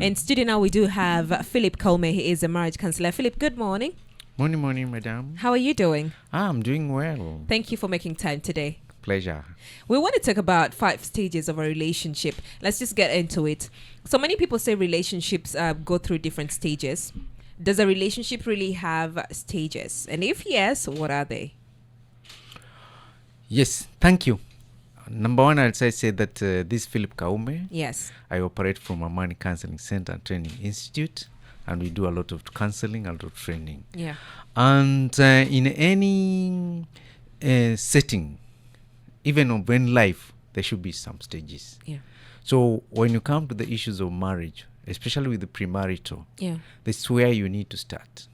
In studio now we do have Philip Kauma. He is a marriage counselor. Philip, good morning. Morning, madam. How are you doing? I'm doing well. Thank you for making time today. Pleasure. We want to talk about 5 stages of a relationship. Let's just get into it. So many people say relationships go through different stages. Does a relationship really have stages? And if yes, what are they? Yes, thank you. Number one, I'll say that this is Philip Kauma. Yes. I operate from a Money Counseling Center and Training Institute, and we do a lot of counseling, a lot of training. Yeah. And in any setting, even when life, there should be some stages. Yeah. So when you come to the issues of marriage, especially with the premarital, that's where you need to start.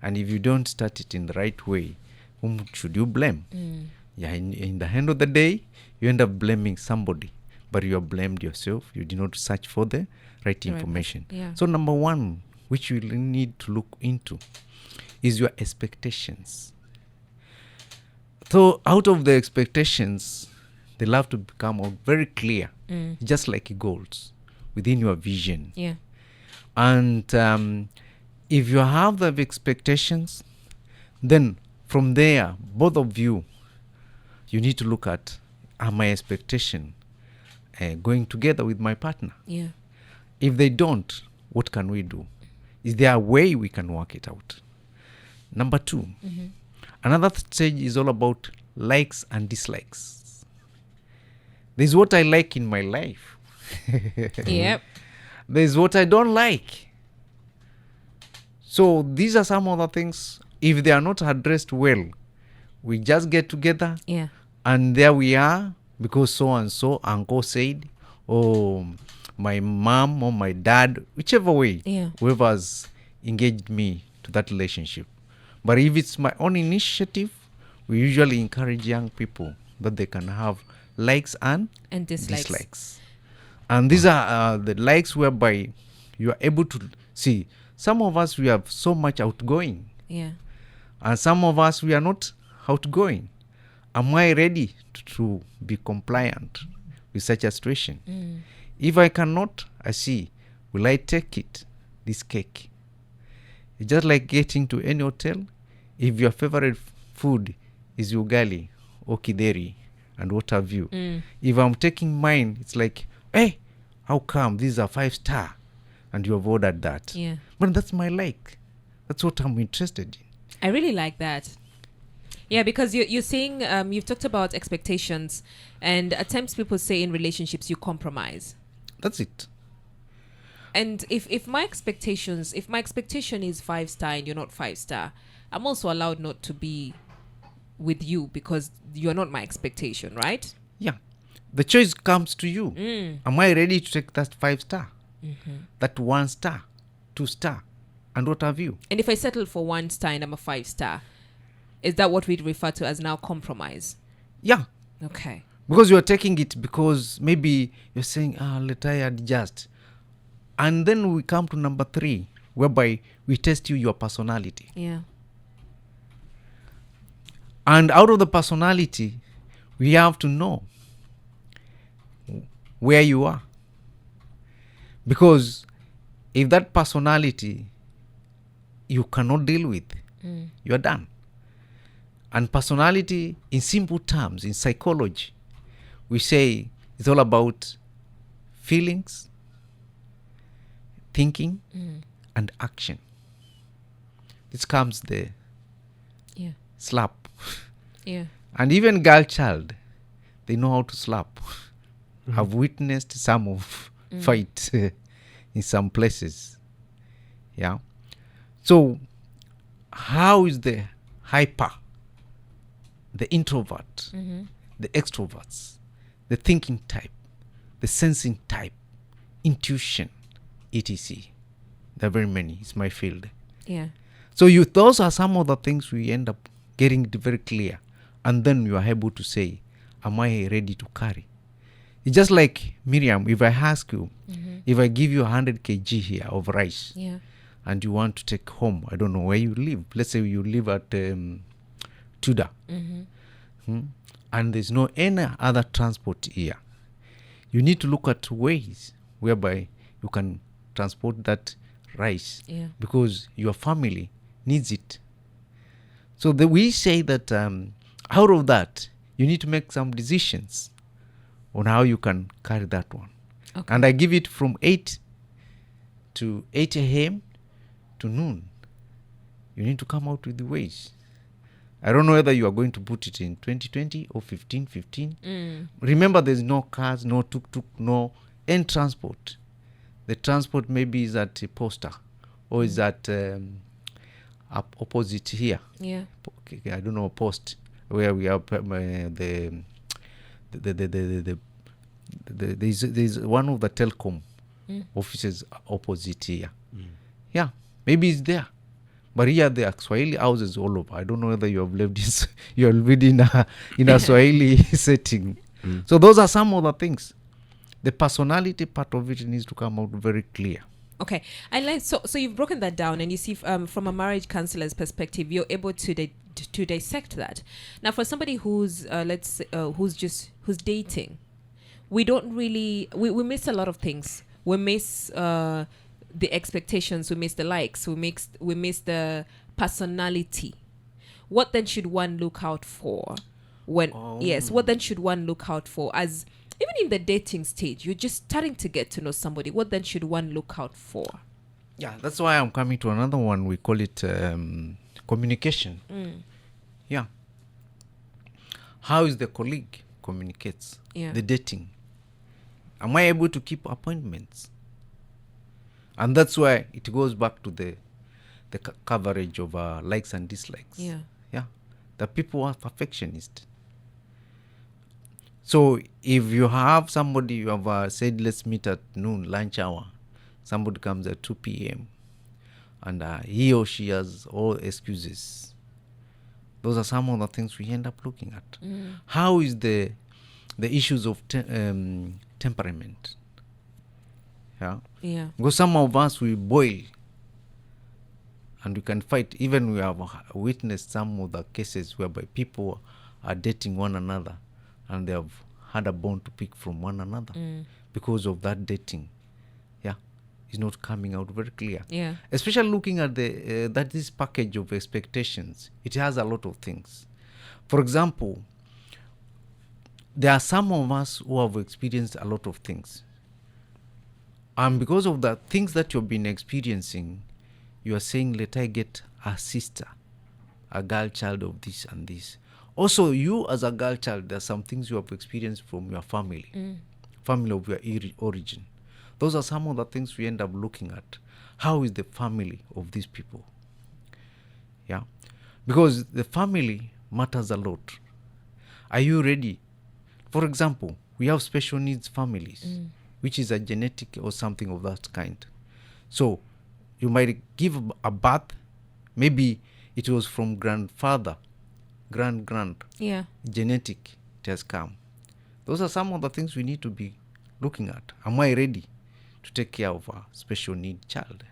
And if you don't start it in the right way, whom should you blame? Yeah, in the end of the day, you end up blaming somebody, but you have blamed yourself. You did not search for the right information. Yeah. So number one, which you need to look into, is your expectations. So out of the expectations, they'll have to become very clear, just like goals within your vision. Yeah. And if you have the expectations, then from there, both of you need to look at, are my expectation going together with my partner? Yeah. If they don't, what can we do? Is there a way we can work it out? Number two, another stage is all about likes and dislikes. This is what I like in my life. Yep. There's what I don't like. So these are some of the things, if they are not addressed well, we just get together. Yeah. And there we are, because so and so uncle said, or my mom or my dad, whichever way, whoever's engaged me to that relationship. But if it's my own initiative, we usually encourage young people that they can have likes and dislikes. And these are the likes whereby you are able to see. Some of us, we have so much outgoing. Yeah. And some of us, we are not outgoing. Am I ready to be compliant with such a situation? If I cannot, I see, will I take it, this cake? It's just like getting to any hotel. If your favorite food is ugali or kideri and what have you, if I'm taking mine, it's like, hey, how come these are 5-star and you have ordered that? Yeah. But that's my like. That's what I'm interested in. I really like that. Yeah, because you're saying, you've talked about expectations, and at times people say in relationships you compromise. That's it. And if my expectation is 5-star and you're not 5-star, I'm also allowed not to be with you because you're not my expectation, right? Yeah. The choice comes to you. Am I ready to take that 5-star? That 1-star, 2-star, and what have you? And if I settle for 1-star and I'm a 5-star, is that what we'd refer to as now compromise? Yeah. Okay. Because you're taking it because maybe you're saying, let I adjust. And then we come to number 3, whereby we test your personality. Yeah. And out of the personality, we have to know where you are. Because if that personality you cannot deal with, you're done. And personality, in simple terms, in psychology, we say it's all about feelings, thinking, and action. This comes the slap. Yeah. And even girl child, they know how to slap. I've witnessed some of fight in some places. Yeah. So how is the hyper, the introvert, the extroverts, the thinking type, the sensing type, intuition, etc. There are very many. It's my field. Yeah. So those are some of the things we end up getting very clear. And then you are able to say, am I ready to carry? It's just like, Miriam, if I ask you, if I give you 100 kg here of rice, and you want to take home, I don't know where you live. Let's say you live at Tudor. And there's no any other transport here. You need to look at ways whereby you can transport that rice Yeah. because your family needs it. So we say that out of that, you need to make some decisions on how you can carry that one. Okay. And I give it from 8 to 8 a.m. to noon. You need to come out with the ways. I don't know whether you are going to put it in 2020 or 15. Remember, there's no cars, no tuk-tuk, no any transport. The transport maybe is at a poster or is at opposite here. Yeah. Okay, I don't know, post where we have there's one of the telecom offices opposite here. Yeah, maybe it's there. But here there are Swahili houses all over. I don't know whether you have lived you have lived in a Swahili setting. So those are some of the things. The personality part of it needs to come out very clear. Okay, I like so you've broken that down, and you see from a marriage counselor's perspective, you're able to dissect that. Now, for somebody who's who's dating, we don't really we miss a lot of things. We miss the expectations, we miss the likes, we miss the personality. What then should one look out for when what then should one look out for as even in the dating stage, you're just starting to get to know somebody. What then should one look out for? Yeah, that's why I'm coming to another one. We call it communication. Yeah. How is the colleague communicates? Yeah. The dating. Am I able to keep appointments? And that's why it goes back to the coverage of likes and dislikes. Yeah. Yeah. The people are perfectionists. So if you have somebody, you have said, let's meet at noon, lunch hour. Somebody comes at 2 p.m. and he or she has all excuses. Those are some of the things we end up looking at. How is the issues of temperament? Yeah. Yeah. Because some of us, we boil and we can fight. Even we have witnessed some of the cases whereby people are dating one another and they have had a bone to pick from one another because of that dating. Yeah, it's not coming out very clear. Yeah. Especially looking at this package of expectations, it has a lot of things. For example, there are some of us who have experienced a lot of things. And because of the things that you've been experiencing, you are saying, let I get a sister, a girl child of this and this. Also, you as a girl child, there are some things you have experienced from your family, family of your origin. Those are some of the things we end up looking at. How is the family of these people? Yeah. Because the family matters a lot. Are you ready? For example, we have special needs families, which is a genetic or something of that kind. So you might give a birth, maybe it was from grandfather, grand, Yeah. genetic, it has come. Those are some of the things we need to be looking at. Am I ready to take care of a special need child,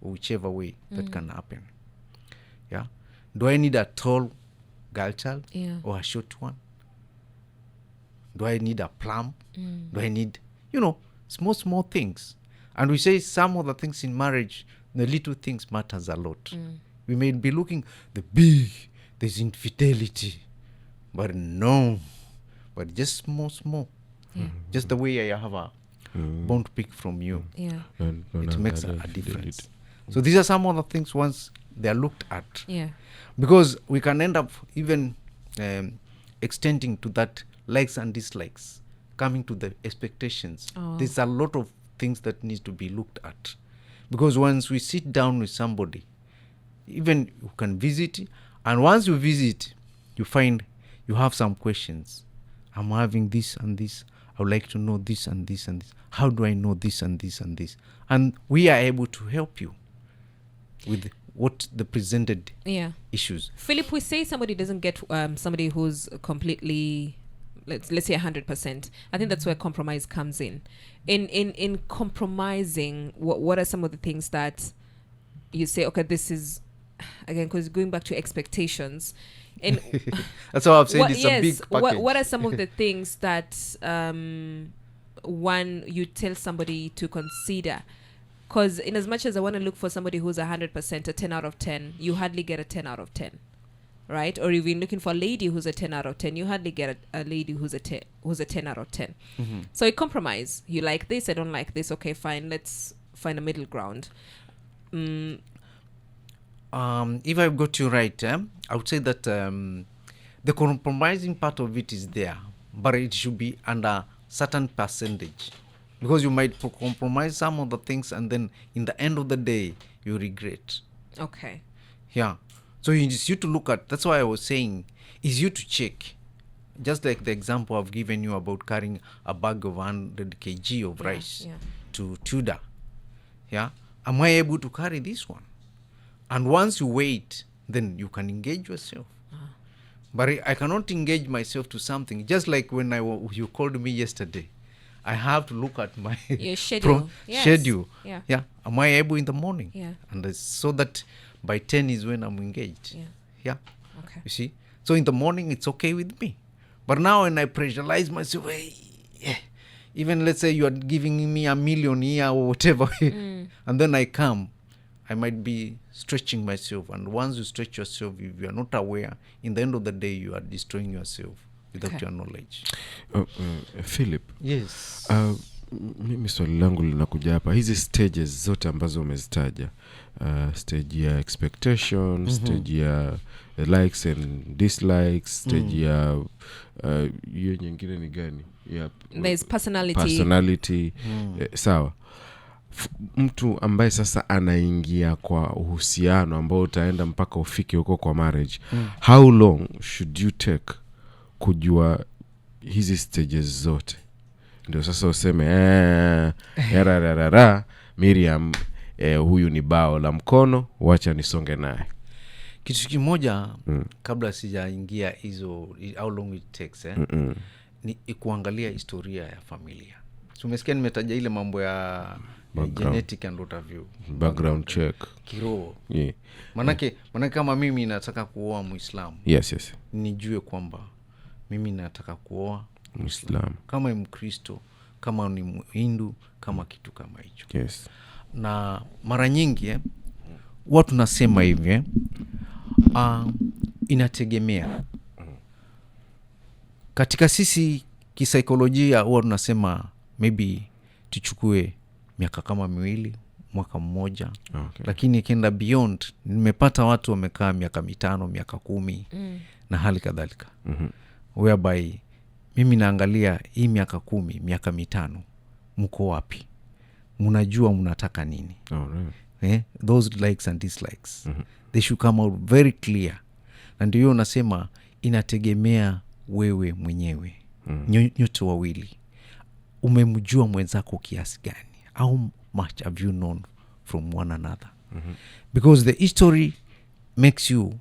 or whichever way that can happen? Yeah. Do I need a tall girl child or a short one? Do I need a plum? Do I need, small things? And we say some of the things in marriage, the little things matters a lot. We may be looking the big, there's infidelity, but no, but just small. Just the way I have a bone to pick from you, it makes a difference. So these are some of the things once they are looked at. Yeah. Because we can end up even extending to that likes and dislikes, coming to the expectations. There's a lot of things that needs to be looked at. Because once we sit down with somebody, even you can visit, and once you visit, you find you have some questions. I'm having this and this. I would like to know this and this and this. How do I know this and this and this? And we are able to help you with what the presented issues. Philip, we say somebody doesn't get somebody who's completely, let's say 100%. I think that's where compromise comes in. In compromising, what are some of the things that you say, okay, this is, again, because going back to expectations, and that's how I've said it's a big package. What are some of the things that one you tell somebody to consider Because in as much as I want to look for somebody who's 100%, a 10 out of 10, you hardly get a 10 out of 10, right? Or if you're looking for a lady who's a 10 out of 10, you hardly get a lady who's a 10 out of 10. So you compromise. You like this, I don't like this. Okay, fine. Let's find a middle ground. If I've got you right, I would say that the compromising part of it is there, but it should be under certain percentage, because you might compromise some of the things and then in the end of the day you regret. Okay. Yeah. So it's you to look at. That's why I was saying is you to check. Just like the example I've given you about carrying a bag of 100 kg of rice to Tudor. Yeah. Am I able to carry this one? And once you wait, then you can engage yourself. But I cannot engage myself to something. Just like when you called me yesterday, I have to look at my your schedule. schedule. Yeah. Am I able in the morning? Yeah. And so that by 10 is when I'm engaged. Yeah. Okay. You see? So in the morning, it's okay with me. But now when I pressurize myself, even let's say you are giving me $1 million here or whatever, and then I come, I might be stretching myself. And once you stretch yourself, if you are not aware, in the end of the day, you are destroying yourself without your knowledge. Philip. Yes. Mimi swali langu linakuja hapa, hizi stages zote ambazo umezitaja, stage ya expectation, stage ya likes and dislikes, stage ya hiyo nyingine ni gani? There's personality. Sawa. Mtu ambaye sasa anaingia kwa uhusiano ambao utaenda mpaka ufike huko kwa marriage, how long should you take kujua hizi stages zote? Ndio sasa useme Miriam, huyu ni bao la mkono, wacha nisonge naye. Kitu kimoja kabla sijaingia hizo how long it takes ni kuangalia historia ya familia. So umesikia nimetaja ile mambo ya genetic and what have you, background check, kiroho. Manake kama mimi nataka kuoa Muislamu, yes, nijue kwamba mimi nataka kuoa Muislamu. Kama Mkristo, kama ni Hindu, kama kitu kama hicho. Yes. Na mara nyingi watu nasema hivi inategemea. Katika sisi kisaikolojia huwa tunasema maybe tuchukue miaka kama 2, mwaka mmoja. Okay. Lakini ikienda beyond, nimepata watu wamekaa miaka 5, miaka 10 na hali kadhalika. Whereby mimi naangalia hii miaka 10, miaka 5 mko wapi? Mnajua mnataka nini? Those likes and dislikes, they should come out very clear. Na ndio nasema inategemea wewe mwenyewe. Nyote wawili umemjua mwenzako kiasi gani? How much have you known from one another? Because the history makes you,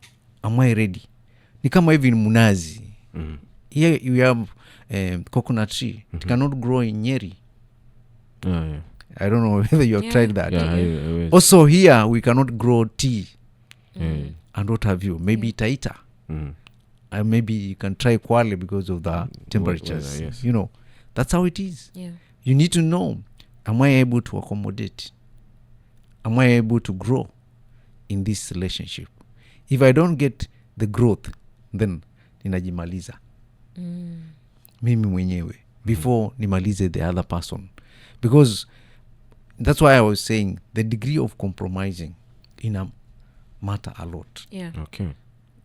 am I ready? Ni kama hivi ni mnazi. Here you have coconut tree. It cannot grow in Nyeri. I don't know whether you have tried that. Also here we cannot grow tea and what have you. Maybe Taita. Maybe you can try Kwale because of the temperatures. Yes. You know, that's how it is. Yeah. You need to know, am I able to accommodate? Am I able to grow in this relationship? If I don't get the growth, then ninajimaliza mimi mwenyewe before nimalize the other person. Because that's why I was saying the degree of compromising matter a lot. Okay.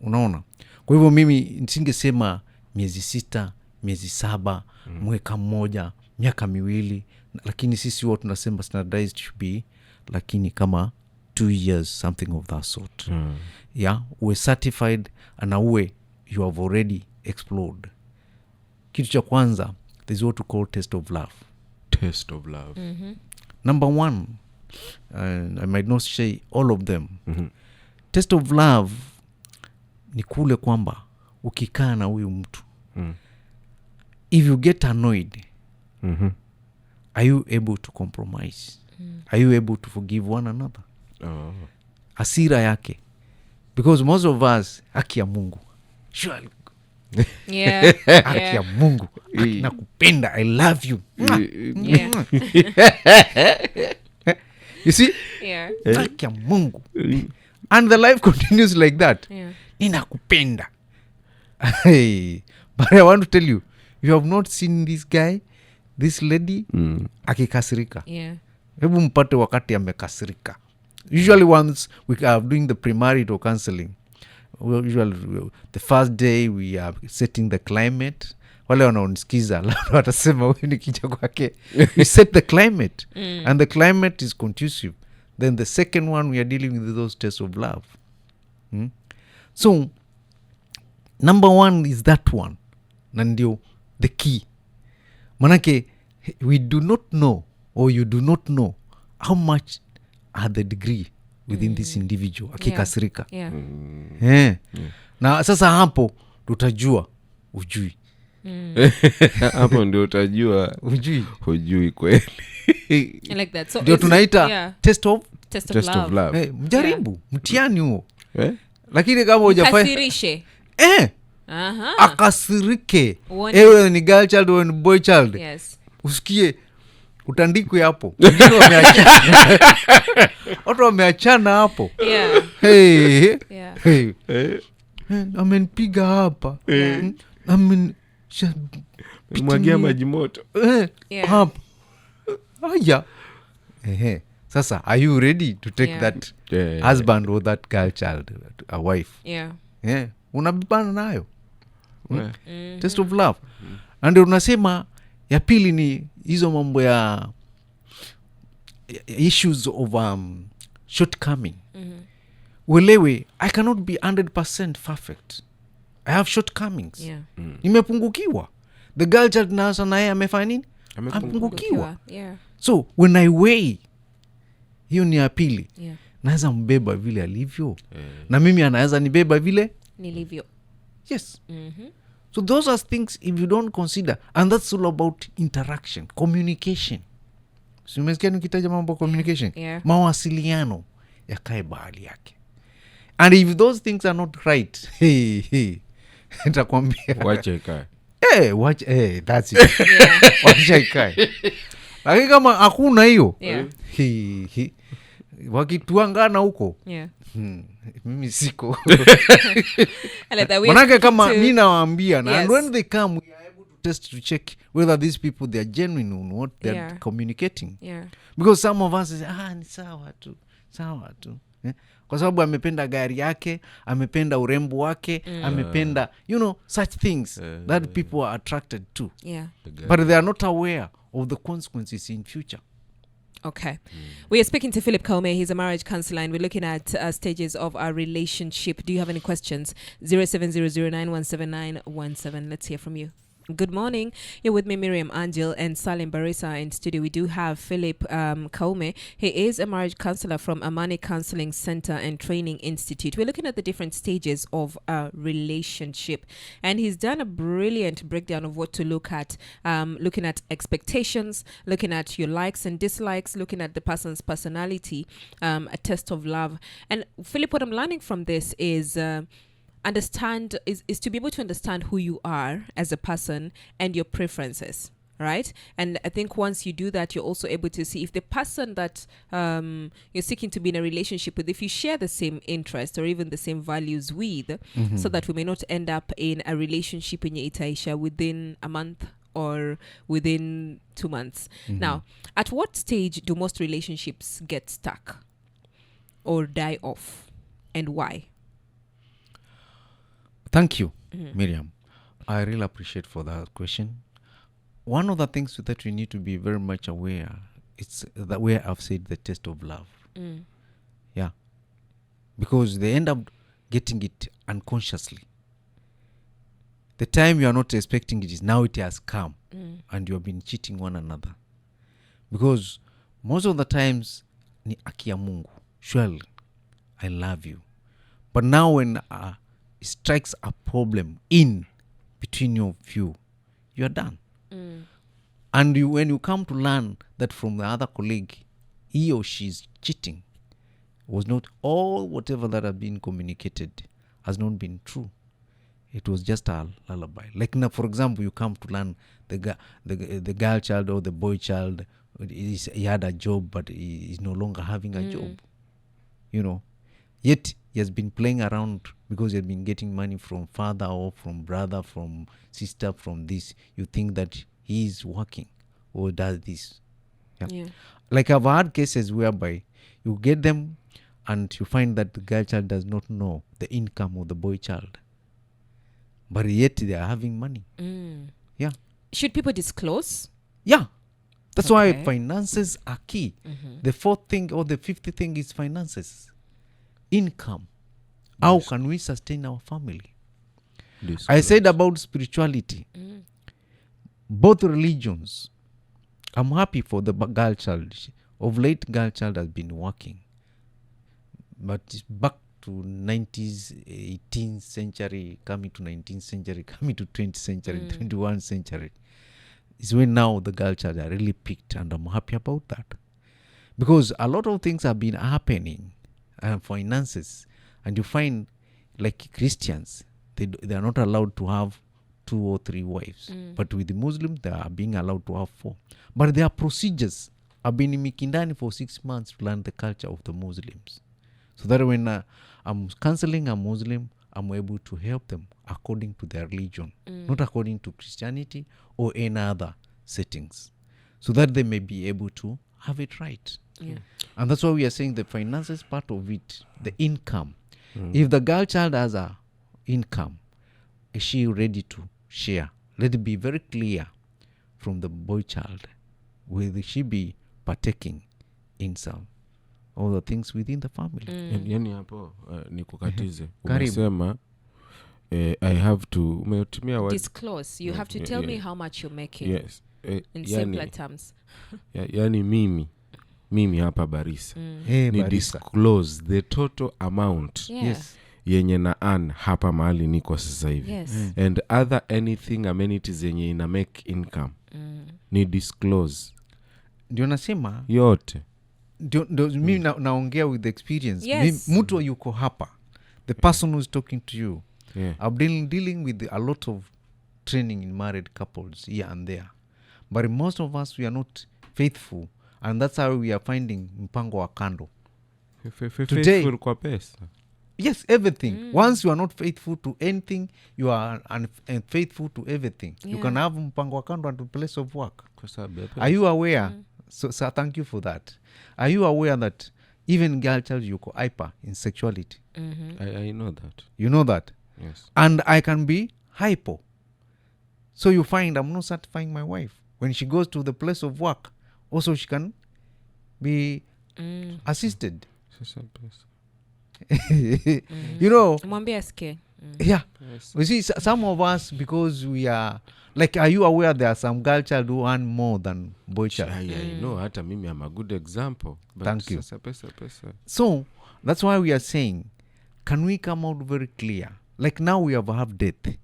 Unaona? Kwa hivyo mimi nisingesema miezi 6, miezi 7, mwaka mmoja, miaka 2, lakini sisi wote tunasema standardized should be lakini kama 2 years, something of that sort. Yeah, we certified and uwe you have already explored. Kitu cha kwanza, there's what we call test of love. Test of love. Number 1, I might not say all of them. Test of love ni kule kwamba ukikaa na huyu mtu, if you get annoyed, are you able to compromise? Are you able to forgive one another? Hasira yake. Because most of us, haki ya Mungu. Surely. Haki ya Mungu. Nakupenda, I love you. You see? Yeah. Haki ya Mungu. And the life continues like that. Yeah. Ninakupenda. Hey, but I want to tell you, you have not seen this guy, this lady akikasirika. Yeah. Hebu mpate wakati amekasirika. Usually once we are doing the premarital counseling, usually the first day we are setting the climate. Wale wanaonisikiza labda watasema huyu ni kija kwake. We set the climate and the climate is conducive. Then the second one, we are dealing with those tests of love. So number one is that one, na ndio the key. Manake we do not know, or you do not know how much are the degree within this individual akikasirika. Yeah. Na sasa hapo tutajua ujui. Hapo ndio utajua hujui kweli. I like that. So ndio tunaita test of love. Mjaribu mtihani huo. Lakini kama hujafanya kasirishe akasirike, ewe ni girl child or ni boy child, yes, usikie utandikwe hapo. Watu wameachana hapo. Amenipiga hapa, mwagia maji moto hapa. Haya. Sasa are you ready to take that husband or that girl child, a wife? Unabibana nayo. Test of love. And unasema ya pili ni hizo mambo ya issues of shortcoming. Uelewe, I cannot be 100% perfect. I have shortcomings. Nimepungukiwa. The girl child nasa naye amefanya nini? Amepungukiwa. So when I weigh hiyo ni ya pili, naweza mbeba vile alivyo, na mimi anaweza nibeba vile nilivyo. Yes. So those are things if you don't consider, and that's all about interaction, communication. So umesikia nikitaja mambo communication, mawasiliano yakae bahali yake. And if those things are not right, nitakwambia wacha ikae. That's it. Wacha ikae. Lakini kama hakuna hiyo, wakituangana huko, mimi siko. Manake kama mi nawaambia, and when they come, we are able to test to check whether these people, they are genuine on what they are communicating. Because some of us say, ni sawa tu. Kwa sababu amependa gari yake, amependa urembo wake, amependa, such things that people are attracted to. But they are not aware of the consequences in future. Okay. We are speaking to Philip Kauma. He's a marriage counselor, and we're looking at stages of our relationship. Do you have any questions? 0700917917. Let's hear from you. Good morning. You're with me, Miriam Angel, and Salim Barisa in studio. We do have Philip Kauma. He is a marriage counselor from Amani Counseling Center and Training Institute. We're looking at the different stages of a relationship, and he's done a brilliant breakdown of what to look at, looking at expectations, looking at your likes and dislikes, looking at the person's personality, a test of love. And Philip, what I'm learning from this is is to be able to understand who you are as a person and your preferences, right? And I think once you do that, you're also able to see if the person that you're seeking to be in a relationship with, if you share the same interests or even the same values with, so that we may not end up in a relationship in Itaisha within a month or within 2 months. Now, at what stage do most relationships get stuck or die off, and why? Thank you, Miriam. I really appreciate for that question. One of the things that we need to be very much aware, it's the way I've said the test of love. Yeah. Because they end up getting it unconsciously. The time you are not expecting it is now it has come, and you have been cheating one another. Because most of the times, ni aki ya Mungu. Surely, I love you. But now when it strikes a problem in between your few, you are done. And when you come to learn that from the other colleague, he or she is cheating, was not all whatever that has been communicated has not been true. It was just a lullaby. Like now, for example, you come to learn the girl child or the boy child he had a job, but he is no longer having a job. You know, yet he has been playing around because he has been getting money from father or from brother, from sister, from this. You think that he is working or does this. Yeah. Like I've had cases whereby you get them and you find that the girl child does not know the income of the boy child, but yet they are having money. Yeah. Should people disclose? Yeah. That's why Okay. finances are key. The fourth thing or the fifth thing is finances. Income. How can we sustain our family? I said about spirituality. Both religions. I'm happy for the girl child. Of late, girl child has been working. But it's back to 90s, 18th century, coming to 19th century, coming to 20th century, 21st century. Is when now the girl child are really picked, and I'm happy about that. Because a lot of things have been happening, finances, and you find like Christians, they are not allowed to have 2 or 3 wives. But with the Muslims, they are being allowed to have 4. But their procedures have been in Mikindani for 6 months to learn the culture of the Muslims. So that when I'm counseling a Muslim, I'm able to help them according to their religion, not according to Christianity or any other settings, so that they may be able to have it right. Yeah. And that's why we are saying the finances part of it, the income. If the girl child has a income, is she ready to share? Let it be very clear from the boy child. Will she be partaking in some all the things within the family? Yani hapo nikukatize. Karibu. Umesema I have to umetumia word. Disclose. You have to tell me how much you're making. Yes. In simpler terms. Yani mimi hapa Barisa Hey, ni Barisa. disclose the total amount Yeah. Yes. yenye na earn hapa mahali niko sasa hivi. Yes. And other anything amenities yenye ina make income ni disclose Ndio nasema yote. ndio mimi naongea with the experience. Yes. Mtu yuko hapa, the person who's talking to you. Yeah. I've been dealing with a lot of training in married couples here and there, but most of us, we are not faithful, and that's how we are finding mpango wa kando. Today- Faithful kwa pesa. Yes, everything. Once you are not faithful to anything, you are unfaithful to everything. You Yeah. can have mpango wa kando at the place of work. Kwa sababu ya pesa. Are you aware? So thank you for that. Are you aware that even girl child yuko hyper in sexuality? I know that. You know that? Yes. And I can be hyper. So you find I'm not satisfying my wife. When she goes to the place of work, also she can be assisted. Sasa pesa. You know, Mwambie asikie. yeah. Yes. We see some of us, because we are like, are you aware there are some girl child who earn more than boy child? I know, hata mimi am a good example. But Thank you. Sasa pesa. So that's why we are saying, can we come out very clear? Like now we have death.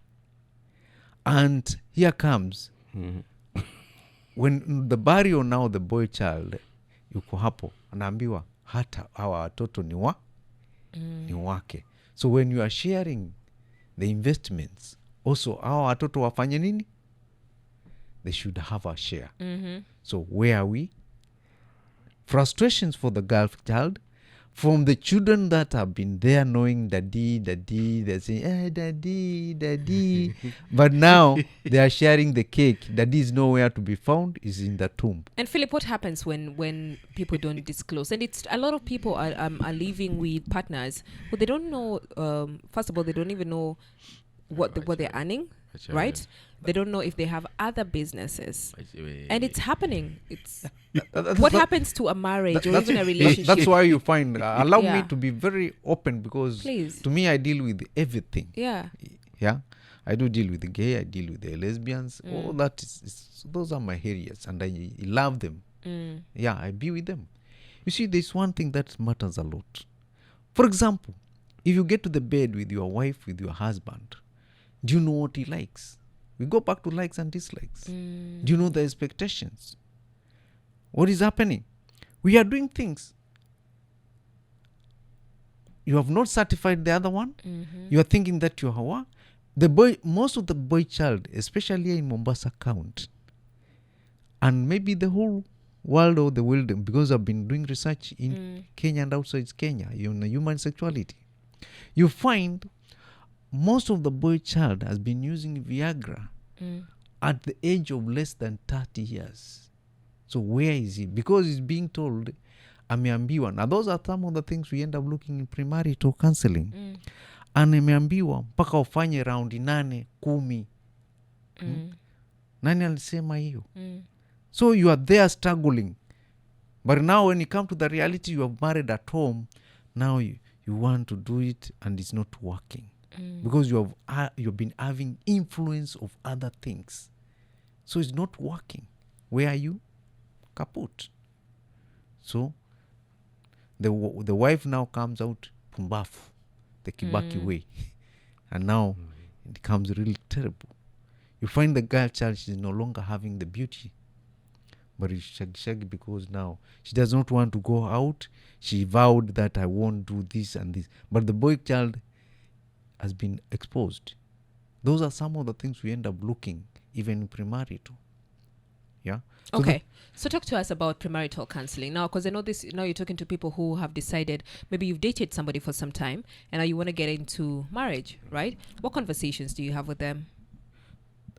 And here comes when the burial now, the boy child yuko hapo anaambiwa hata hawa watoto ni wake. So when you are sharing the investments, also hawa watoto wafanye nini? They should have a share. So where are we? Frustrations for the girl child, from the children that have been there knowing daddy, they're saying, daddy. But now they are sharing the cake. Daddy is nowhere to be found, is in the tomb. And Philip, what happens when people don't disclose? And it's a lot of people are living with partners who they don't know. First of all, they don't even know what they're earning, right? They don't know if they have other businesses, and it's happening. It's what happens to a marriage or even a relationship. That's why you find, allow me Yeah. to be very open, because Please. to me, I deal with everything. Yeah. Yeah, I do deal with the gay, I deal with the lesbians. All that those are my areas, and I love them. Yeah, I be with them. You see, there's one thing that matters a lot. For example, if you get to the bed with your wife, with your husband, do you know what he likes? We go back to likes and dislikes. Do you know the expectations? What is happening? We are doing things. You have not certified the other one. You are thinking that you are the boy. Most of the boy child, especially in Mombasa County, and maybe the whole world of the world, because I've been doing research in Kenya and outside Kenya, human sexuality, you find most of the boy child has been using Viagra at the age of less than 30 years. So where is he? Because he's being told, ameambiwa. Now those are some of the things we end up looking in premarital counseling. And ameambiwa mpaka ufanye raundi 8-10. Nani alisema hiyo? So you are there struggling. But now when you come to the reality, you have married at home, now you want to do it and it's not working. Because you've been having influence of other things. So it's not working. Where are you? Kaput. So the wife now comes out pumbafu, the Kibaki way. And now it becomes really terrible. You find the girl child, she's no longer having the beauty, but it's shaggy because now she does not want to go out. She vowed that I won't do this and this. But the boy child has been exposed. Those are some of the things we end up looking even in premarital. Yeah. So okay. So talk to us about premarital counseling now, because I know this. Now you're talking to people who have decided maybe you've dated somebody for some time and now you want to get into marriage, right? What conversations do you have with them?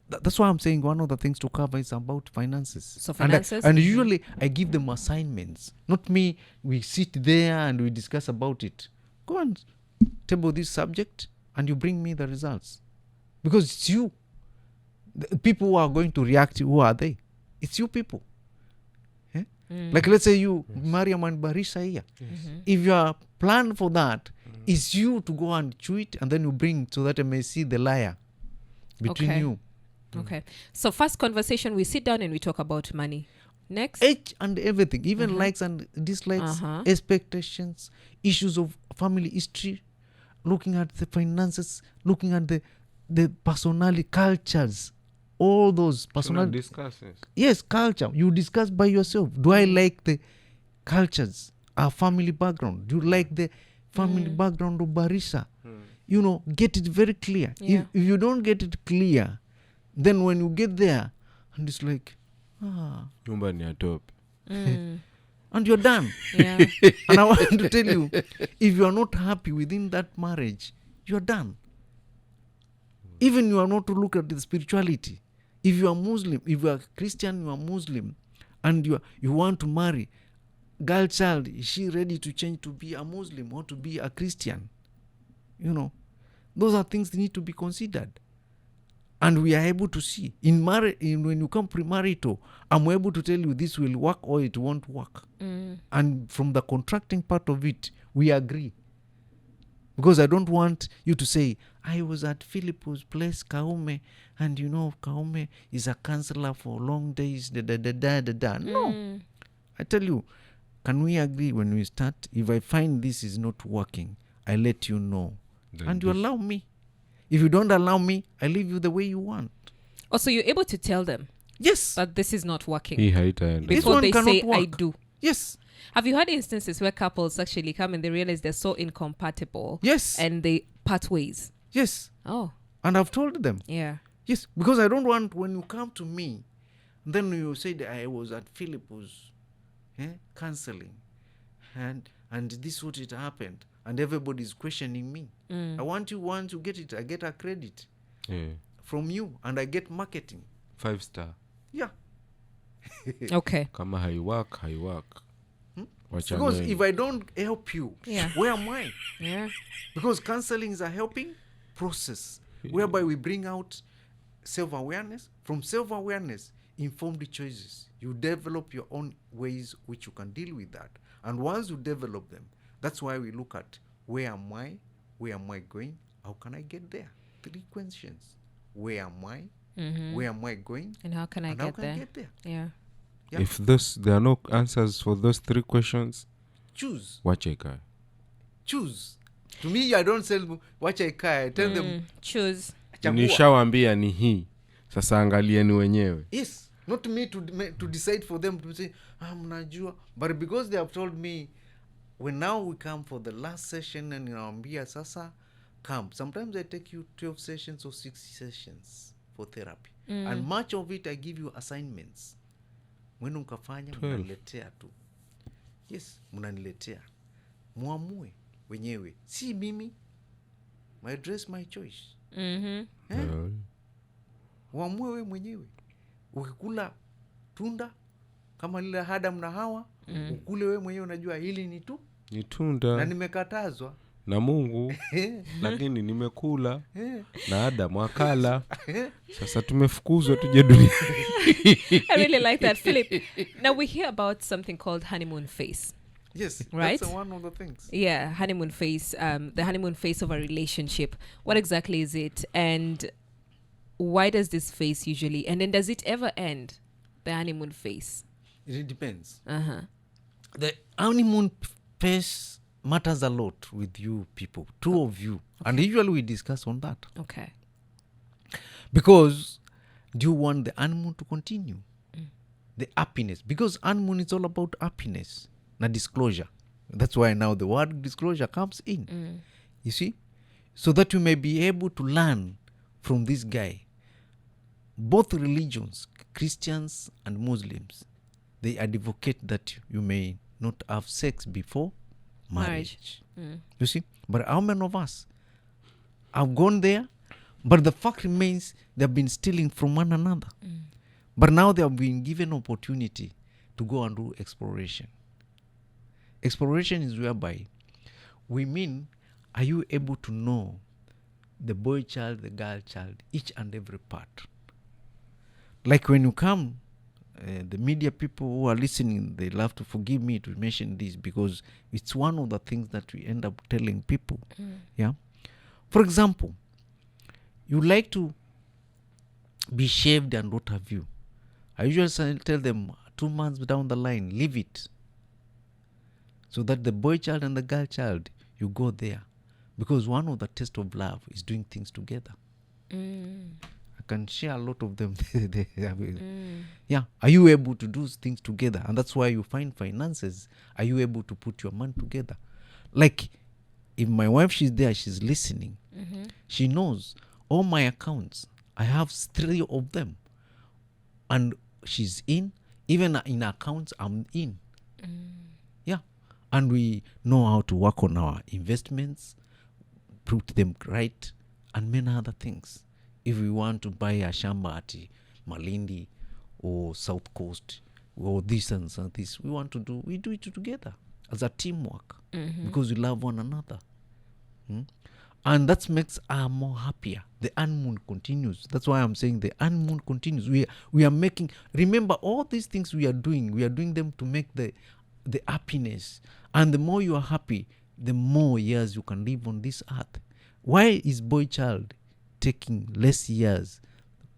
That's why I'm saying one of the things to cover is about finances. So finances? And usually I give them assignments. Not me, we sit there and we discuss about it. Go and table this subject and you bring me the results. Because it's you. The people who are going to react, who are they? It's you people. Yeah? Like let's say you, Mariam and Barisa here. If you are planned for that, it's you to go and chew it and then you bring so that I may see the liar between you. Okay. So first conversation, we sit down and we talk about money. Next? Each and everything, even likes and dislikes, expectations, issues of family history, looking at the finances, looking at the personality, cultures, all those personality. Yes, culture. You discuss by yourself. Do I like the cultures, our family background? Do you like the family background of Barisa? You know, get it very clear. Yeah. If you don't get it clear, then when you get there, and it's like, nyumba ni atop. And you're done. Yeah. And I want to tell you, if you are not happy within that marriage, you're done. Even you are not to look at the spirituality. If you are Muslim, if you are Christian, you are Muslim, and you want to marry, girl child, is she ready to change to be a Muslim or to be a Christian? You know, those are things that need to be considered. And we are able to see in marriage, when you come premarital, I'm able to tell you this will work or it won't work. And from the contracting part of it, we agree. Because I don't want you to say, I was at Philip's place, Kauma, and you know, Kauma is a counselor for long days, No. I tell you, can we agree when we start? If I find this is not working, I let you know. Then and you allow me. If you don't allow me, I leave you the way you want. Also, you're able to tell them Yes. that this is not working Hii haitaenda. This before one they cannot say, I work. do. Yes. Have you had instances where couples actually come and they realize they're so incompatible Yes. and they part ways? Yes. Oh, And I've told them. yeah. Yes. Because I don't want when you come to me, then you say that I was at Philip's counseling and this what it happened. And everybody's questioning me. I want you once you get it, I get a credit Yeah. from you and I get marketing. 5-star. Yeah. Okay. Kama haiwork. Wacha Because nene. if I don't help you, Yeah. where am I? Yeah. Because counseling is a helping process whereby we bring out self-awareness. From self-awareness, informed choices. You develop your own ways which you can deal with that. And once you develop them, that's why we look at where am I going, how can I get there? 3 questions. Where am I? Where am I going? And how can I And how get can I there? get there? Yeah. Yeah. If there are no answers for those 3 questions, Choose. wacha ikae. Choose. To me, I don't say watch I kai. I tell them Choose. chagua. Nishawambia ni hii. Sasa angalieni wenyewe. Yes, not me to decide for them to say mnajua, but because they have told me when now we come for the last session and naambia sasa come. Sometimes I take you 12 sessions or 6 sessions for therapy, and much of it I give you assignments. mwenu mkafanya 12. mnaniletea tu. Yes, mnaniletea. Muamue wenyewe, si mimi. My dress, my choice. Uamue we mwenyewe. Ukikula tunda kama lile Adam na Hawa, ukule we mwenyewe, unajua hili ni tunda na nimekatazwa na Mungu lakini nimekula na Adam akala. Sasa tumefukuzwa tuje dunia. I really like that, Philip. Now we hear about something called honeymoon phase. Yes, right? That's one of the things. Yeah, honeymoon phase, the honeymoon phase of a relationship. What exactly is it? And why does this phase usually, and then does it ever end, the honeymoon phase? It depends. The honeymoon phase matters a lot with you people, two of you. Okay. And usually we discuss on that. Okay. Because do you want the honeymoon to continue? The happiness. Because honeymoon is all about happiness. Na disclosure. That's why now the word disclosure comes in. You see? So that you may be able to learn from this guy. Both religions, Christians and Muslims, they advocate that you may not have sex before marriage. You see? But how many of us have gone there? But the fact remains they have been stealing from one another. But now they have been given opportunity to go and do exploration. Exploration is whereby we mean, are you able to know the boy child, the girl child, each and every part? Like when you come, the media people who are listening, they love to forgive me to mention this because it's one of the things that we end up telling people. Yeah. For example, you like to be shaved and what have you. I usually tell them 2 months down the line, leave it. So that the boy child and the girl child, you go there. Because one of the tests of love is doing things together. I can share a lot of them. Yeah. Are you able to do things together? And that's why you find finances. Are you able to put your money together? Like, if my wife, she's there, she's listening. She knows all my accounts. I have 3 of them. And she's in. Even in accounts, I'm in. Yeah. And we know how to work on our investments, put them right, and many other things. If we want to buy a shamba at Malindi or South Coast or this and this, we do it together as a teamwork because we love one another. And that makes us more happier. The honeymoon continues. That's why I'm saying the honeymoon continues. We are making, remember all these things we are doing them to make the happiness. And the more you are happy, the more years you can live on this earth. Why is boy child taking less years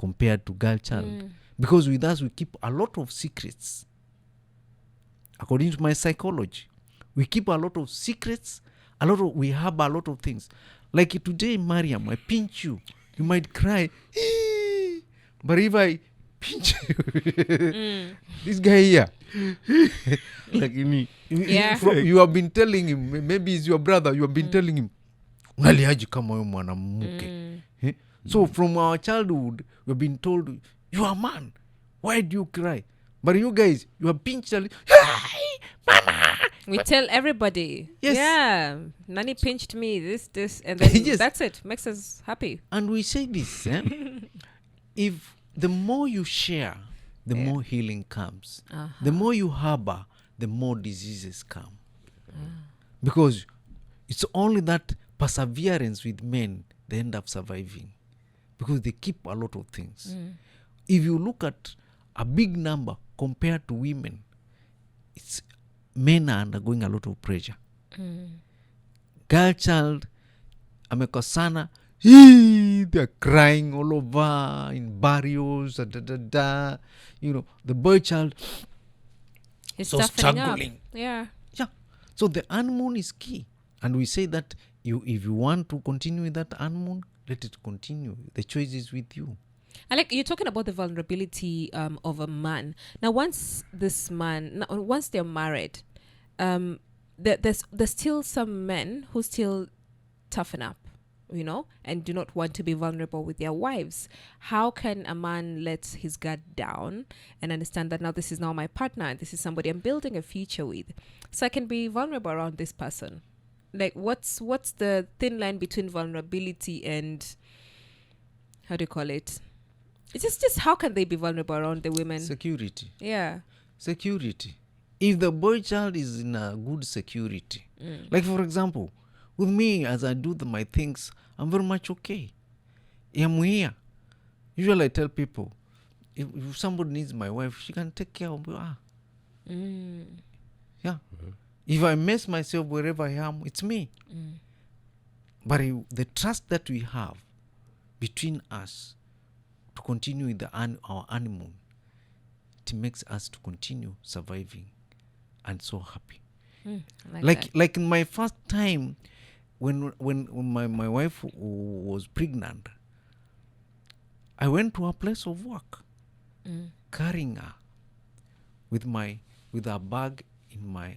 compared to girl child? Because with us we keep a lot of secrets. According to my psychology, we keep a lot of secrets. We have a lot of things. Like today, Mariam, I pinch you, you might cry. But if I pinch you, this guy here, like me, you have been telling him, maybe it's your brother, you have been telling him, unaliaji kama wewe mwanamke. So from our childhood, we have been told, you are a man, why do you cry? But you guys, you are pinched, mama. We tell everybody. Yes. Yeah, Nani pinched me, this, and then Yes. That's it. Makes us happy. And we say this, if the more you share, the more healing comes. The more you harbor, the more diseases come. Because it's only that perseverance with men, they end up surviving. Because they keep a lot of things. If you look at a big number compared to women, men are undergoing a lot of pressure. Girl child, amekosana, they're crying all over in barrios, You know, the boy child, It's so struggling. Up. Yeah. So the honeymoon is key. And we say that if you want to continue with that honeymoon, let it continue. The choice is with you. I like you're talking about the vulnerability of a man. Now, once they're married, there's still some men who still toughen up. and do not want to be vulnerable with their wives. How can a man let his guard down and understand that now this is now my partner and this is somebody I'm building a future with, so I can be vulnerable around this person? Like, what's the thin line between vulnerability and, how do you call it? It's just how can they be vulnerable around the women? Security. Yeah. Security. If the boy child is in a good security, like for example, with me, as I do my things, I'm very much okay. I'm here. Usually I tell people, if somebody needs my wife, she can take care of me. Yeah. If I mess myself wherever I am, it's me. But the trust that we have between us to continue with our honeymoon, it makes us to continue surviving and so happy. Like in my first time when my wife was pregnant, I went to a place of work carrying her with a bag in my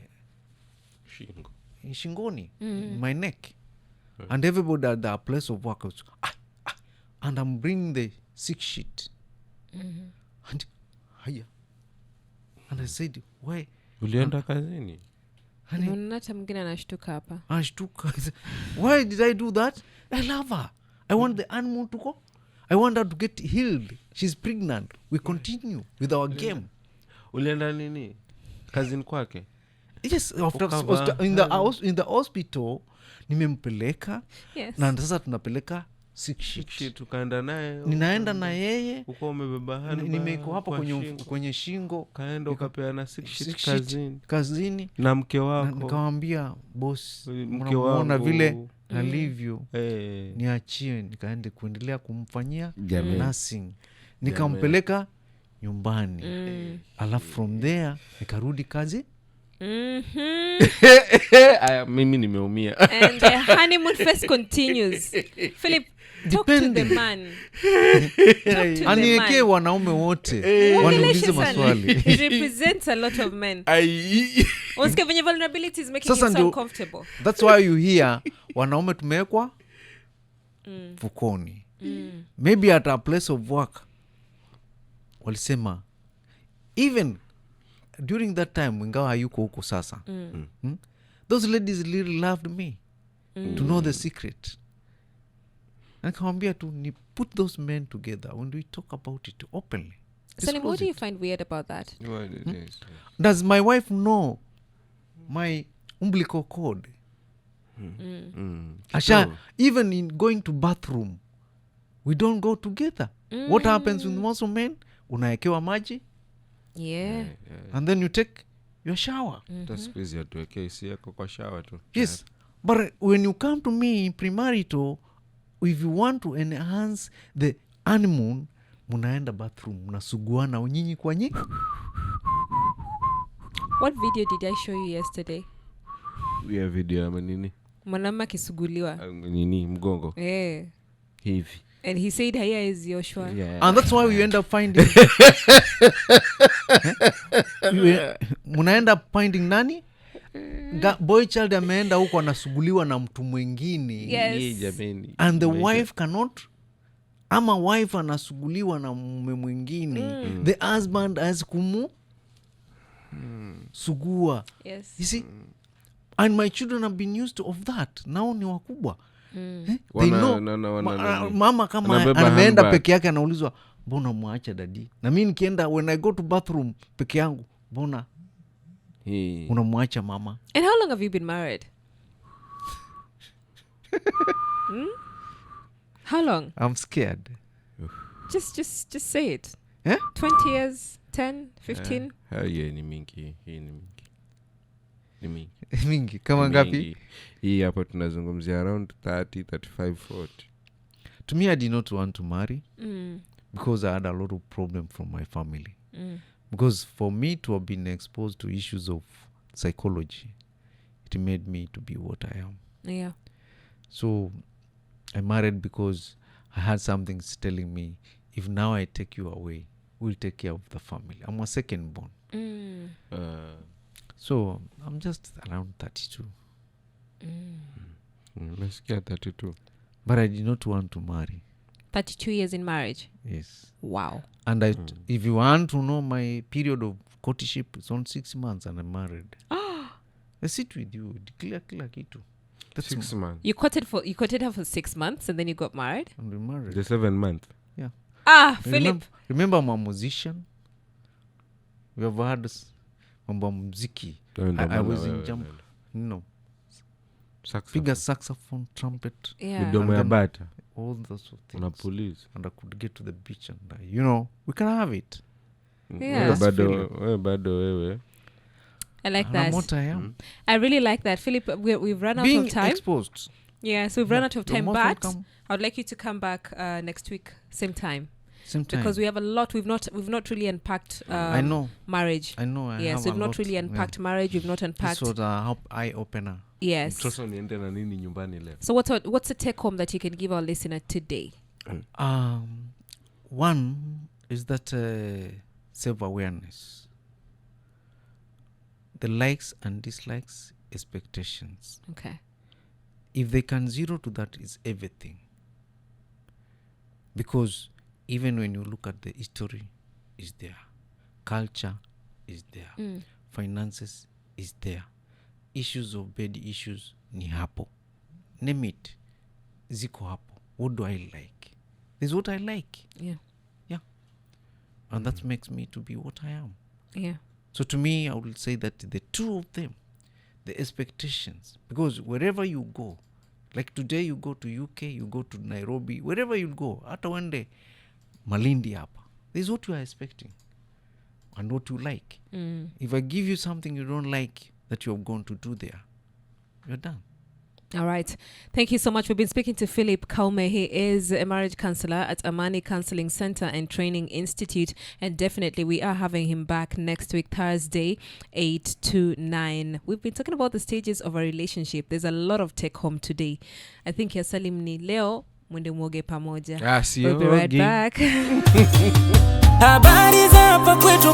shingoni, in my neck, and everybody at the place of work was and I'm bringing the sick sheet, and I said, why? Ulienda kazini? Hata mwingine anashtuka hapa. Why did I do that? I love her. I want the animal to go. I want her to get healed. She's pregnant. We continue with our game. Ulienda nini? Kazini kwake? Yes, in the hospital nimempeleka. Yes. Na sasa tunapeleka sick sheet. Tukaenda naye. Ninaenda na yeye. Uko umebeba handbag. Nimeko hapa kwenye shingo. Kaenda ukapeana sick sheet kazini. Na mke wako. Nikamwambia boss, mnaona vile alivyo. Niachie nikaende kuendelea kumfanyia nursing. Nikampeleka nyumbani. Alafu from there nikarudi kazi. Mimi nimeumia. And the honeymoon phase continues. Philip, talk to the man. Aniwekee wanaume wote waniulize maswali. It represents a lot of men. Unasikia venye vulnerability is making you so uncomfortable. That's why you hear wanaume tumewekwa fukoni. Maybe at a place of work walisema even during that time ingawa hayuko huko sasa, those ladies really loved me to know the secret. Nikamwambia tu ni put those men together when we talk about it openly. Salim, what do you find weird about that? Does my wife know my umbilical cord? Asha, even in going to bathroom, we don't go together. What happens with most men? Unaekewa maji. Yeah. And then you take your shower. Squeeze ya tuweke isi yako kwa shower tu. Yes. But when you come to me in premarital, if you want to enhance the honeymoon, munaenda bathroom, munasuguana nyinyi kwa nyinyi. What video did I show you yesterday? We have video ya nini? Mwanamke akisuguliwa. Nini mgongo? Hivi. And he said here is Joshua. Yeah. And that's why we end up finding muna end up finding nani? Boy child ameenda huko anasuguliwa na mtu mwingine. Yes. And the wife cannot, ama wife anasuguliwa na mume mwingine. The husband has sugua. Yes. You see? And my children have been used to of that. Now ni wakubwa. They know. Mama kama anaenda peke yake anaulizwa mbona muacha dadi, na mimi nikienda when I go to bathroom peke yangu mbona unamwacha mama. And how long have you been married? How long? I'm scared. Just say it. 20 years, 10, 15? Ni mingi. Ni mingi. Kama ngapi? Hii hapa tunazungumzia around 30, 35, 40. To me, I did not want to marry because I had a lot of problem from my family. Because for me to have been exposed to issues of psychology, it made me to be what I am. Yeah. So I married because I had something telling me, if now I take you away, we'll take care of the family. I'm a second born. So I'm just around 32. Umesikia 32? but I did not want to marry. 32 years in marriage. Yes. Wow. And if you want to know my period of courtship, it's on 6 months and I'm married. I sit with you, declare kila kitu. That's 6 months. You courted her for 6 months and then you got married? And we married. The 7 month. Yeah. Philip. Remember I'm a musician? We have had mambo muziki. I was in jump. No. Figure saxophone, trumpet. Yeah. Midomo ya bata. All those things. Una police. And I could get to the beach and we can have it. Yeah. Bado wewe. I like And that. I'm what I am. I really like that. Philip, we've run out Being of time. exposed. Yeah, so we've run out of You're time, most but welcome. I would like you to come back next week, same time. Same time. Because we have a lot. We've not really unpacked I know. marriage. I know. Yes, we've not really unpacked marriage. We've not unpacked. This was a eye opener. Yes. Sasa niende na nini nyumbani leo? So what's the take home that you can give our listener today? One is that self-awareness. The likes and dislikes, expectations. Okay. If they can zero to that, is everything. Because even when you look at the history, is there. Culture is there. Finances is there. Issues of bed issues ni hapo. Name it. Ziko hapo. What do I like? This is what I like. Yeah. Yeah. And that makes me to be what I am. Yeah. So to me, I would say that the two of them, the expectations, because wherever you go, like today you go to UK, you go to Nairobi, wherever you go, hata one day, Malindi hapa. This is what you are expecting and what you like. If I give you something you don't like that you have gone to do there, you're done. All right. Thank you so much. We've been speaking to Philip Kauma. He is a marriage counselor at Amani Counseling Center and Training Institute. And definitely we are having him back next week, Thursday, 8 to 9. We've been talking about the stages of a relationship. There's a lot of take home today. I think ya salim ni leo mwende mwoge pamoja. We'll be right back. Habari za hapa kwetu